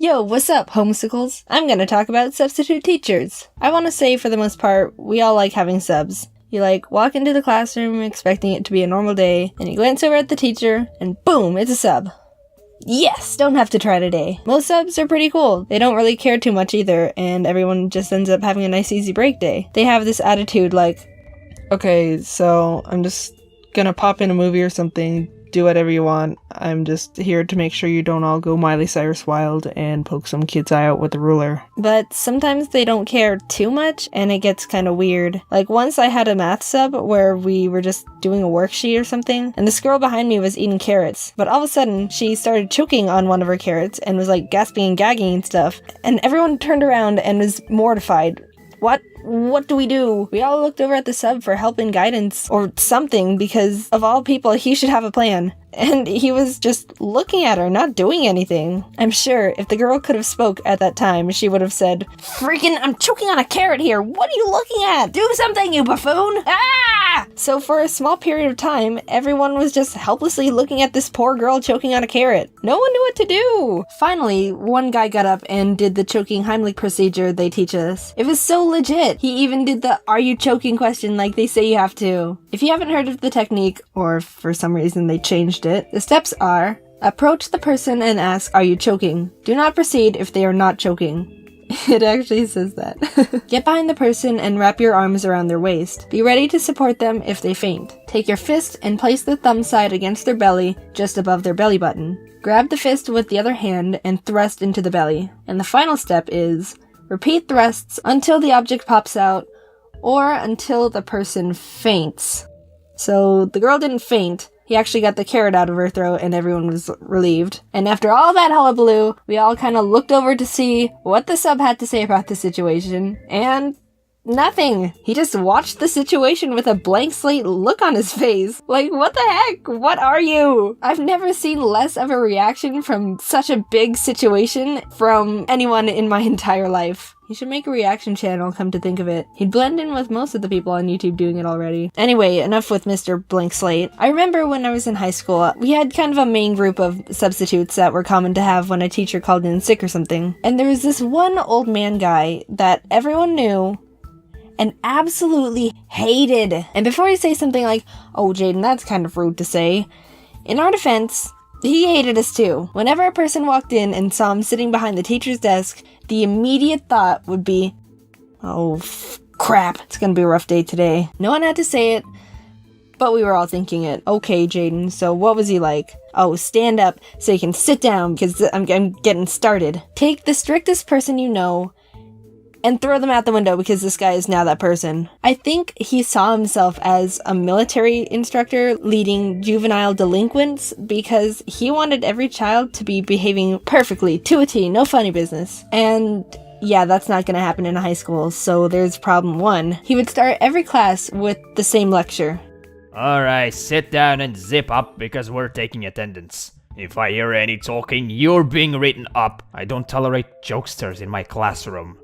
Yo, what's up, homesicles? I'm gonna talk about substitute teachers. I want to say, for the most part, we all like having subs. You walk into the classroom expecting it to be a normal day, and you glance over at the teacher, and boom, it's a sub. Yes, don't have to try today. Most subs are pretty cool. They don't really care too much either, and everyone just ends up having a nice easy break day. They have this attitude okay, so I'm just gonna pop in a movie or something, do whatever you want. I'm just here to make sure you don't all go Miley Cyrus wild and poke some kid's eye out with a ruler. But sometimes they don't care too much, and it gets kind of weird. Once I had a math sub where we were just doing a worksheet or something, and this girl behind me was eating carrots, but all of a sudden she started choking on one of her carrots and was gasping and gagging and stuff, and everyone turned around and was mortified. What do we do? We all looked over at the sub for help and guidance or something, because of all people, he should have a plan. And he was just looking at her, not doing anything. I'm sure if the girl could have spoke at that time, she would have said, "Freaking, I'm choking on a carrot here. What are you looking at? Do something, you buffoon! Ah!" So for a small period of time, everyone was just helplessly looking at this poor girl choking on a carrot. No one knew what to do. Finally, one guy got up and did the choking Heimlich procedure they teach us. It was so legit. He even did the "are you choking" question like they say you have to. If you haven't heard of the technique, or for some reason they changed it, the steps are: approach the person and ask, "Are you choking?" Do not proceed if they are not choking. It actually says that. Get behind the person and wrap your arms around their waist. Be ready to support them if they faint. Take your fist and place the thumb side against their belly, just above their belly button. Grab the fist with the other hand and thrust into the belly. And the final step is: repeat thrusts until the object pops out, or until the person faints. So the girl didn't faint. He actually got the carrot out of her throat, and everyone was relieved. And after all that hullabaloo, we all kind of looked over to see what the sub had to say about the situation, and nothing. He just watched the situation with a blank slate look on his face. What the heck? What are you? I've never seen less of a reaction from such a big situation from anyone in my entire life. He should make a reaction channel, come to think of it. He'd blend in with most of the people on YouTube doing it already. Anyway, enough with Mr. Blank Slate. I remember when I was in high school, we had kind of a main group of substitutes that were common to have when a teacher called in sick or something. And there was this one old man guy that everyone knew and absolutely hated. And before you say something like, "Oh, Jaden, that's kind of rude to say," in our defense, he hated us too. Whenever a person walked in and saw him sitting behind the teacher's desk, the immediate thought would be, "Oh, crap, it's gonna be a rough day today." No one had to say it, but we were all thinking it. "Okay, Jaden, so what was he like?" "Oh, stand up so you can sit down, because I'm getting started." Take the strictest person you know and throw them out the window, because this guy is now that person. I think he saw himself as a military instructor leading juvenile delinquents, because he wanted every child to be behaving perfectly, to a T, no funny business. And yeah, that's not gonna happen in a high school, so there's problem one. He would start every class with the same lecture. "Alright, sit down and zip up, because we're taking attendance. If I hear any talking, you're being written up. I don't tolerate jokesters in my classroom.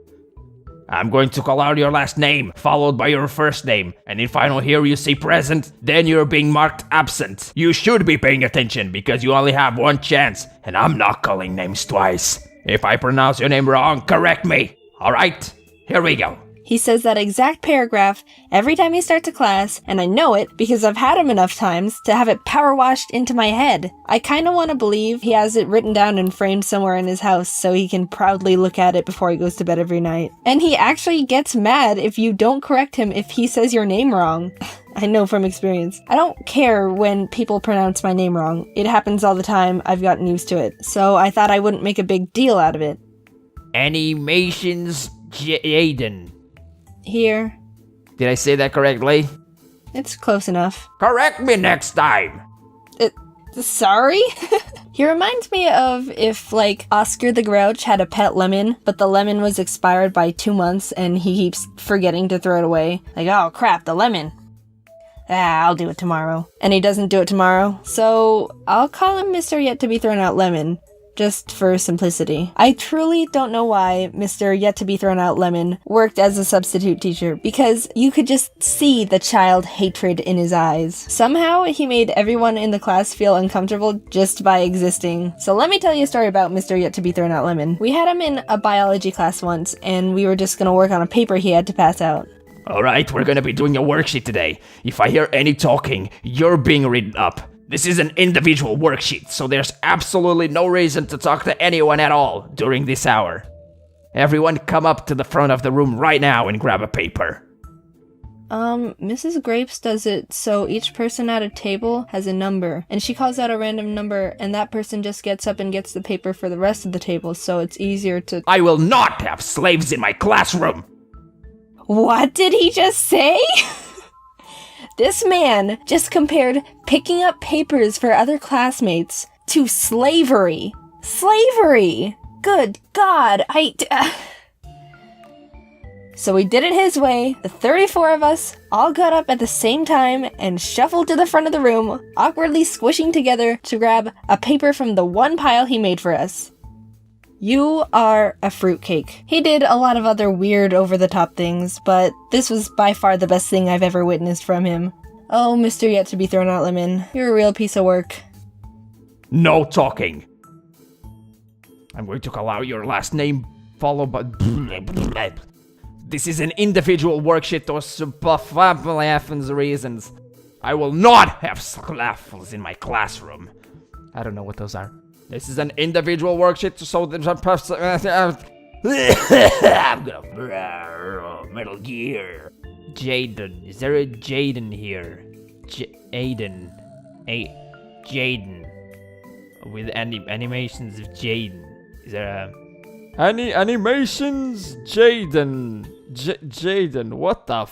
I'm going to call out your last name, followed by your first name, and if I don't hear you say present, then you're being marked absent. You should be paying attention, because you only have one chance, and I'm not calling names twice. If I pronounce your name wrong, correct me. Alright, here we go." He says that exact paragraph every time he starts a class, and I know it because I've had him enough times to have it power washed into my head. I kinda wanna believe he has it written down and framed somewhere in his house so he can proudly look at it before he goes to bed every night. And he actually gets mad if you don't correct him if he says your name wrong. I know from experience. I don't care when people pronounce my name wrong. It happens all the time. I've gotten used to it. So I thought I wouldn't make a big deal out of it. Animations Jaden. Here. Did I say that correctly? It's close enough. Correct me next time. Sorry? He reminds me of if, Oscar the Grouch had a pet lemon, but the lemon was expired by 2 months and he keeps forgetting to throw it away. Oh crap, the lemon. I'll do it tomorrow. And he doesn't do it tomorrow, so I'll call him Mr. Yet to be thrown out lemon. just for simplicity. I truly don't know why Mr. Yet to be thrown out Lemon worked as a substitute teacher, because you could just see the child hatred in his eyes. Somehow, he made everyone in the class feel uncomfortable just by existing. So let me tell you a story about Mr. Yet to be thrown out Lemon. We had him in a biology class once, and we were just gonna work on a paper he had to pass out. Alright, we're gonna be doing a worksheet today. If I hear any talking, you're being written up. This is an individual worksheet, so there's absolutely no reason to talk to anyone at all during this hour. Everyone come up to the front of the room right now and grab a paper. Mrs. Grapes does it so each person at a table has a number, and she calls out a random number, and that person just gets up and gets the paper for the rest of the table, so it's easier to— I will not have slaves in my classroom! What did he just say? This man just compared picking up papers for other classmates to slavery. Slavery! Good God, So we did it his way. The 34 of us all got up at the same time and shuffled to the front of the room, awkwardly squishing together to grab a paper from the one pile he made for us. You are a fruitcake. He did a lot of other weird over-the-top things, but this was by far the best thing I've ever witnessed from him. Oh, Mr. Yet to be thrown out Lemon, you're a real piece of work. No talking. I'm going to call out your last name, followed by... This is an individual worksheet or happens reasons. I will not have slaffles in my classroom. I don't know what those are. This is an individual worksheet, so there's a person. I'm gonna Metal Gear. Jaden, is there a Jaden here? Jaden, with animations of Jaden. Is there a animations? Jaden, Jaden, what the